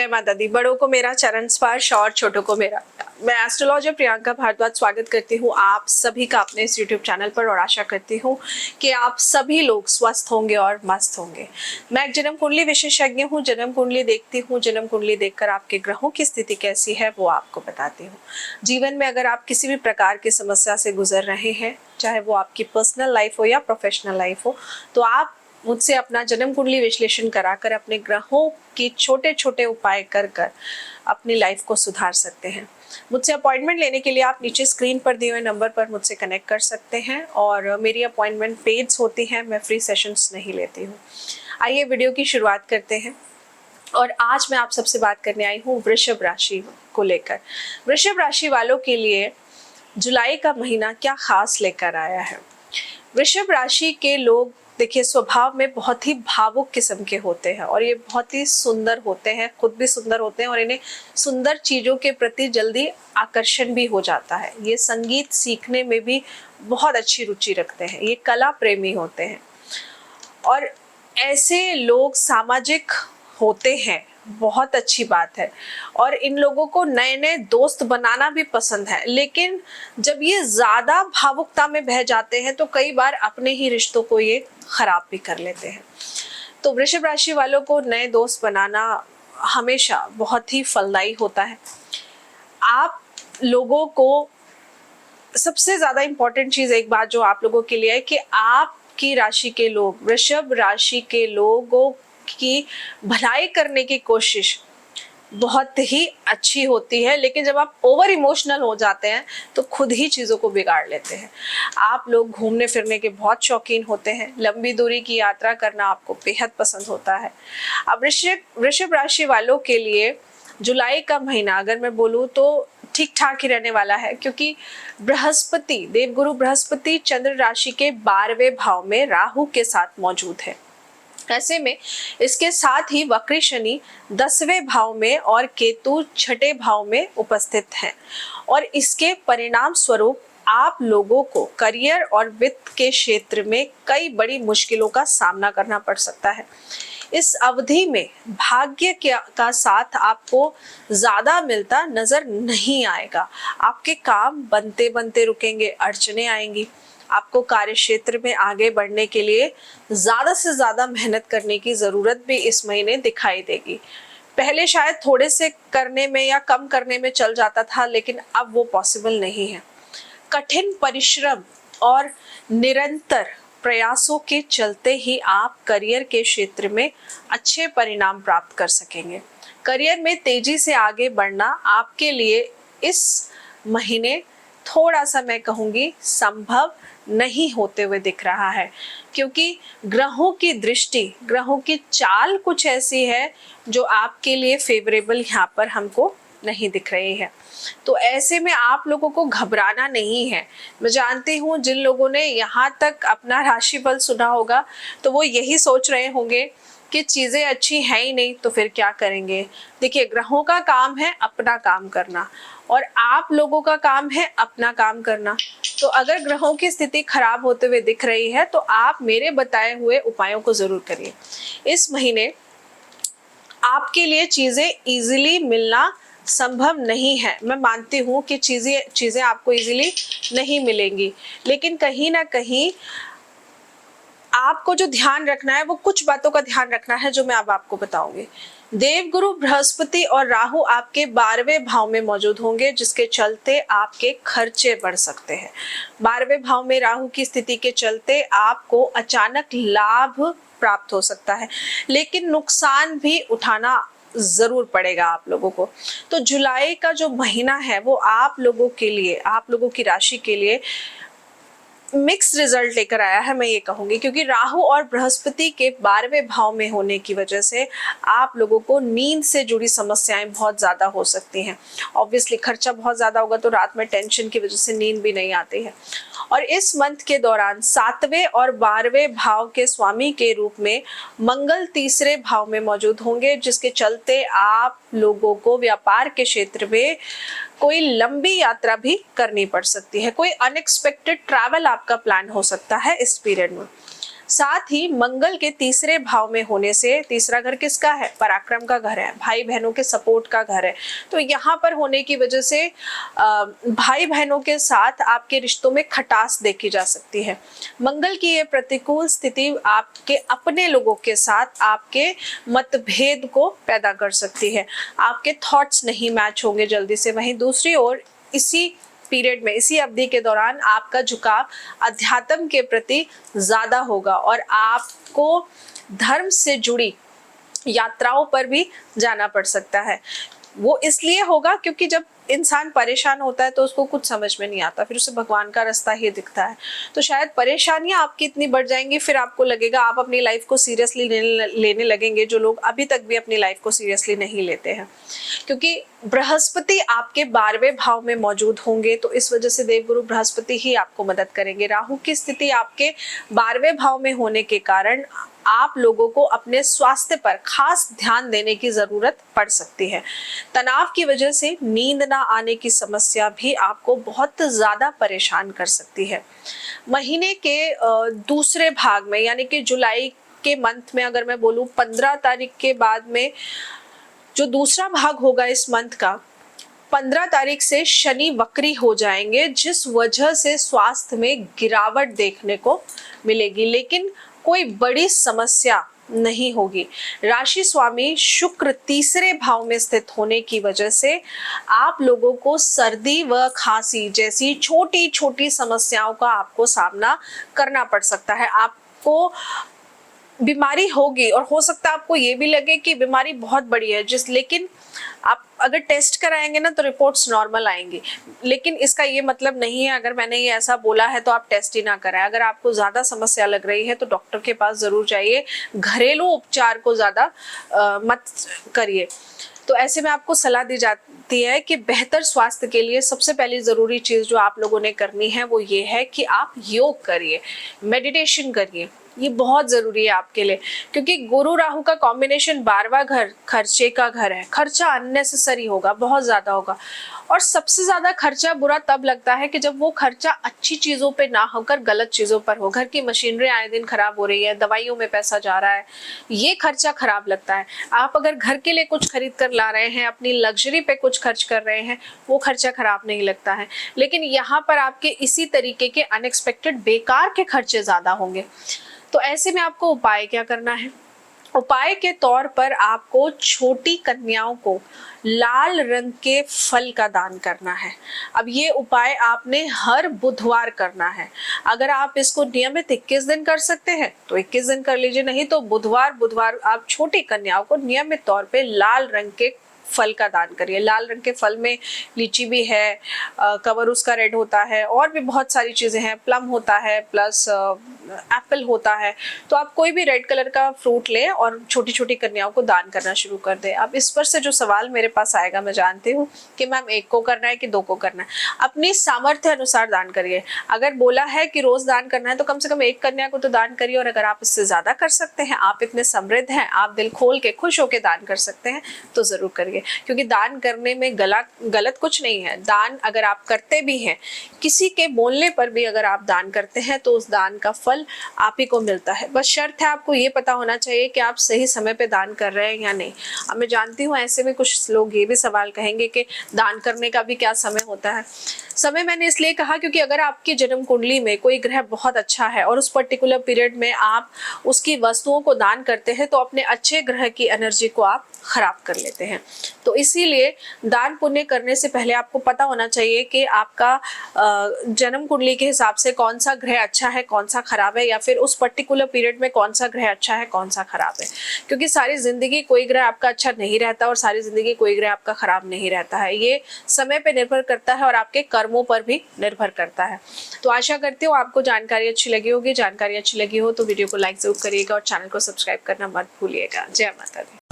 जय माता दी। बड़ों को मेरा चरण स्पर्श और छोटों को मेरा। मैं एस्ट्रोलॉजर प्रियंका भारद्वाज स्वागत करती हूँ आप सभी का अपने इस यूट्यूब चैनल पर और आशा करती हूँ कि आप सभी लोग स्वस्थ होंगे और मस्त होंगे। मैं एक जन्म कुंडली विशेषज्ञ हूँ। जन्म कुंडली देखती हूँ, जन्म कुंडली देखकर आपके ग्रहों की स्थिति कैसी है वो आपको बताती हूँ। जीवन में अगर आप किसी भी प्रकार की समस्या से गुजर रहे हैं, चाहे वो आपकी पर्सनल लाइफ हो या प्रोफेशनल लाइफ हो, तो आप मुझसे अपना जन्म कुंडली विश्लेषण कराकर अपने ग्रहों की छोटे छोटे उपाय कर कर अपनी लाइफ को सुधार सकते हैं। मुझसे अपॉइंटमेंट लेने के लिए आप नीचे स्क्रीन पर दिए हुए नंबर पर मुझसे कनेक्ट कर सकते हैं और मेरी अपॉइंटमेंट पेड्स होती हैं, मैं फ्री सेशंस नहीं लेती हूँ। आइए वीडियो की शुरुआत करते हैं। और आज मैं आप सबसे बात करने आई हूँ वृषभ राशि को लेकर। वृषभ राशि वालों के लिए जुलाई का महीना क्या खास लेकर आया है। वृषभ राशि के लोग देखिए स्वभाव में बहुत ही भावुक किस्म के होते हैं और ये बहुत ही सुंदर होते हैं, खुद भी सुंदर होते हैं और इन्हें सुंदर चीज़ों के प्रति जल्दी आकर्षण भी हो जाता है। ये संगीत सीखने में भी बहुत अच्छी रुचि रखते हैं, ये कला प्रेमी होते हैं और ऐसे लोग सामाजिक होते हैं, बहुत अच्छी बात है। और इन लोगों को नए नए दोस्त बनाना भी पसंद है, लेकिन जब ये ज़्यादा भावुकता में बह जाते हैं तो कई बार अपने ही रिश्तों को ये खराब भी कर लेते हैं। तो वृषभ राशि वालों को नए दोस्त बनाना हमेशा बहुत ही फलदायी होता है। आप लोगों को सबसे ज़्यादा इम्पोर्टेंट चीज़ एक बात जो आप लोगों के लिए है कि आपकी राशि के लोग, वृषभ राशि के लोगों की भलाई करने की कोशिश बहुत ही अच्छी होती है, लेकिन जब आप ओवर इमोशनल हो जाते हैं तो खुद ही चीज़ों को बिगाड़ लेते हैं। आप लोग घूमने फिरने के बहुत शौकीन होते हैं, लंबी दूरी की यात्रा करना आपको बेहद पसंद होता है। अब वृषभ राशि वालों के लिए जुलाई का महीना अगर मैं बोलूँ तो ठीक ठाक ही रहने वाला है, क्योंकि बृहस्पति, देवगुरु बृहस्पति चंद्र राशि के 12वें भाव में राहु के साथ मौजूद है। ऐसे में इसके साथ ही वक्री शनि 10वें भाव में और केतु 6ठे भाव में उपस्थित हैं और इसके परिणाम स्वरूप आप लोगों को करियर और वित्त के क्षेत्र में कई बड़ी मुश्किलों का सामना करना पड़ सकता है। इस अवधि में भाग्य का साथ आपको ज्यादा मिलता नजर नहीं आएगा। आपके काम बनते बनते रुकेंगे, अड़चने आएंगी। आपको कार्य क्षेत्र में आगे बढ़ने के लिए ज़्यादा से ज़्यादा मेहनत करने की ज़रूरत भी इस महीने दिखाई देगी। पहले शायद थोड़े से करने में या कम करने में चल जाता था, लेकिन अब वो पॉसिबल नहीं है। कठिन परिश्रम और निरंतर प्रयासों के चलते ही आप करियर के क्षेत्र में अच्छे परिणाम प्राप्त कर सकेंगे। करियर में तेजी से आगे बढ़ना आपके लिए इस महीने थोड़ा सा मैं कहूँगी संभव नहीं होते हुए दिख रहा है, क्योंकि ग्रहों की दृष्टि, ग्रहों की चाल कुछ ऐसी है जो आपके लिए फेवरेबल यहाँ पर हमको नहीं दिख रही है। तो ऐसे में आप लोगों को घबराना नहीं है। मैं जानती हूँ जिन लोगों ने यहाँ तक अपना राशिफल सुना होगा तो वो यही सोच रहे होंगे कि चीज़ें अच्छी हैं ही नहीं तो फिर क्या करेंगे। देखिए, ग्रहों का काम है अपना काम करना और आप लोगों का काम है अपना काम करना। तो अगर ग्रहों की स्थिति खराब होते हुए दिख रही है तो आप मेरे बताए हुए उपायों को जरूर करिए। इस महीने आपके लिए चीज़ें इजीली मिलना संभव नहीं है। मैं मानती हूँ कि चीज़ें आपको इजीली नहीं मिलेंगी, लेकिन कहीं ना कहीं आपको जो ध्यान रखना है वो कुछ बातों का ध्यान रखना है जो मैं अब आपको बताऊंगी। देवगुरु बृहस्पति और राहु आपके 12वें भाव में मौजूद होंगे, जिसके चलते आपके खर्चे बढ़ सकते हैं। 12वें भाव में राहु की स्थिति के चलते आपको अचानक लाभ प्राप्त हो सकता है, लेकिन नुकसान भी उठाना जरूर पड़ेगा आप लोगों को। तो जुलाई का जो महीना है वो आप लोगों के लिए, आप लोगों की राशि के लिए मिक्स रिजल्ट लेकर आया है, मैं ये कहूंगी, क्योंकि राहु और बृहस्पति के 12वें भाव में होने की वजह से आप लोगों को नींद से जुड़ी समस्याएं बहुत ज्यादा हो सकती हैं। ऑब्वियसली खर्चा बहुत ज्यादा होगा तो रात में टेंशन की वजह से नींद भी नहीं आती है। और इस मंथ के दौरान 7वें और 12वें भाव के स्वामी के रूप में मंगल 3रे भाव में मौजूद होंगे, जिसके चलते आप लोगों को व्यापार के क्षेत्र में कोई लंबी यात्रा भी करनी पड़ सकती है। कोई अनएक्सपेक्टेड ट्रैवल आपका प्लान हो सकता है इस पीरियड में। साथ ही मंगल के तीसरे भाव में होने से, तीसरा घर किसका है? पराक्रम का घर है, भाई बहनों के सपोर्ट का घर है। तो यहाँ पर होने की वजह से भाई बहनों के साथ आपके रिश्तों में खटास देखी जा सकती है। मंगल की ये प्रतिकूल स्थिति आपके अपने लोगों के साथ आपके मतभेद को पैदा कर सकती है। आपके थॉट्स नहीं मैच होंगे जल्दी से। वहीं दूसरी ओर इसी पीरियड में, इसी अवधि के दौरान आपका झुकाव अध्यात्म के प्रति ज्यादा होगा और आपको धर्म से जुड़ी यात्राओं पर भी जाना पड़ सकता है। वो इसलिए होगा क्योंकि जब इंसान परेशान होता है तो उसको कुछ समझ में नहीं आता, फिर उसे भगवान का रास्ता ही दिखता है। तो शायद परेशानियां आपकी इतनी बढ़ जाएंगी, फिर आपको लगेगा आप अपनी लाइफ को सीरियसली लेने लगेंगे, जो लोग अभी तक भी अपनी लाइफ को सीरियसली नहीं लेते हैं। क्योंकि बृहस्पति आपके 12वें भाव में मौजूद होंगे, तो इस वजह से देवगुरु बृहस्पति ही आपको मदद करेंगे। राहु की स्थिति आपके 12वें भाव में होने के कारण आप लोगों को अपने स्वास्थ्य पर खास ध्यान देने की जरूरत पड़ सकती है। तनाव की वजह से नींद ना आने की समस्या भी आपको बहुत ज्यादा परेशान कर सकती है। महीने के दूसरे भाग में, यानी कि जुलाई के मंथ में अगर मैं बोलूं 15 तारीख के बाद में जो दूसरा भाग होगा इस मंथ का, 15 तारीख से शनि वक्री हो जाएंगे, जिस वजह से स्वास्थ्य में गिरावट देखने को मिलेगी, लेकिन कोई बड़ी समस्या नहीं होगी। राशि स्वामी शुक्र तीसरे भाव में स्थित होने की वजह से आप लोगों को सर्दी व खांसी जैसी छोटी छोटी समस्याओं का आपको सामना करना पड़ सकता है। आपको बीमारी होगी और हो सकता है आपको ये भी लगे कि बीमारी बहुत बड़ी है, लेकिन आप अगर टेस्ट कराएंगे ना तो रिपोर्ट्स नॉर्मल आएंगी। लेकिन इसका ये मतलब नहीं है अगर मैंने ये ऐसा बोला है तो आप टेस्ट ही ना कराएं। अगर आपको ज्यादा समस्या लग रही है तो डॉक्टर के पास जरूर जाइए, घरेलू उपचार को ज्यादा मत करिए। तो ऐसे में आपको सलाह दी जाती है कि बेहतर स्वास्थ्य के लिए सबसे पहली जरूरी चीज जो आप लोगों ने करनी है वो ये है कि आप योग करिए, मेडिटेशन करिए। ये बहुत जरूरी है आपके लिए, क्योंकि गुरु राहु का कॉम्बिनेशन 12वां घर खर्चे का घर है। खर्चा अननेसेसरी होगा, बहुत ज्यादा होगा, और सबसे ज्यादा खर्चा बुरा तब लगता है कि जब वो खर्चा अच्छी चीजों पे ना होकर गलत चीजों पर हो। घर की मशीनरी आए दिन खराब हो रही है, दवाइयों में पैसा जा रहा है, ये खर्चा खराब लगता है। आप अगर घर के लिए कुछ खरीद कर ला रहे हैं, अपनी लग्जरी पे कुछ खर्च कर रहे हैं, वो खर्चा खराब नहीं लगता है। लेकिन यहाँ पर आपके इसी तरीके के अनएक्सपेक्टेड बेकार के खर्चे ज्यादा होंगे। तो ऐसे में आपको उपाय क्या करना है? उपाय के तौर पर आपको छोटी कन्याओं को लाल रंग के फल का दान करना है। अब ये उपाय आपने हर बुधवार करना है। अगर आप इसको नियमित 21 दिन कर सकते हैं तो 21 दिन कर लीजिए, नहीं तो बुधवार आप छोटी कन्याओं को नियमित तौर पे लाल रंग के फल का दान करिए। लाल रंग के फल में लीची भी है, कवर उसका रेड होता है, और भी बहुत सारी चीजें हैं, प्लम होता है, प्लस एप्पल होता है। तो आप कोई भी रेड कलर का फ्रूट लें और छोटी छोटी कन्याओं को दान करना शुरू कर दें। अब इस पर से जो सवाल मेरे पास आएगा, मैं जानती हूँ कि मैम 1 को करना है कि 2 को करना है। अपनी सामर्थ्य अनुसार दान करिए। अगर बोला है कि रोज दान करना है तो कम से कम 1 कन्या को तो दान करिए, और अगर आप इससे ज्यादा कर सकते हैं, आप इतने समृद्ध हैं, आप दिल खोल के खुश होकर दान कर सकते हैं, तो जरूर करिए। क्योंकि दान करने में गलत कुछ नहीं है। दान अगर आप करते भी हैं, किसी के बोलने पर भी अगर आप दान करते हैं तो उस दान का फल आप ही को मिलता है। बस शर्त है आपको ये पता होना चाहिए कि आप सही समय पे दान कर रहे हैं या नहीं। अब मैं जानती हूँ ऐसे में कुछ लोग ये भी सवाल कहेंगे कि दान करने का भी क्या समय होता है। समय मैंने इसलिए कहा क्योंकि अगर आपकी जन्म कुंडली में कोई ग्रह बहुत अच्छा है और उस पर्टिकुलर पीरियड में आप उसकी वस्तुओं को दान करते हैं तो अपने अच्छे ग्रह की एनर्जी को आप खराब कर लेते हैं। तो इसीलिए दान पुण्य करने से पहले आपको पता होना चाहिए कि आपका जन्म कुंडली के हिसाब से कौन सा ग्रह अच्छा है, कौन सा खराब है, या फिर उस पर्टिकुलर पीरियड में कौन सा ग्रह अच्छा है, कौन सा खराब है। क्योंकि सारी जिंदगी कोई ग्रह आपका अच्छा नहीं रहता और सारी जिंदगी कोई ग्रह आपका खराब नहीं रहता है। ये समय पे निर्भर करता है और आपके कर्मों पर भी निर्भर करता है। तो आशा करती हूँ आपको जानकारी अच्छी लगी होगी। जानकारी अच्छी लगी हो तो वीडियो को लाइक जरूर करिएगा और चैनल को सब्सक्राइब करना मत भूलिएगा। जय माता दी।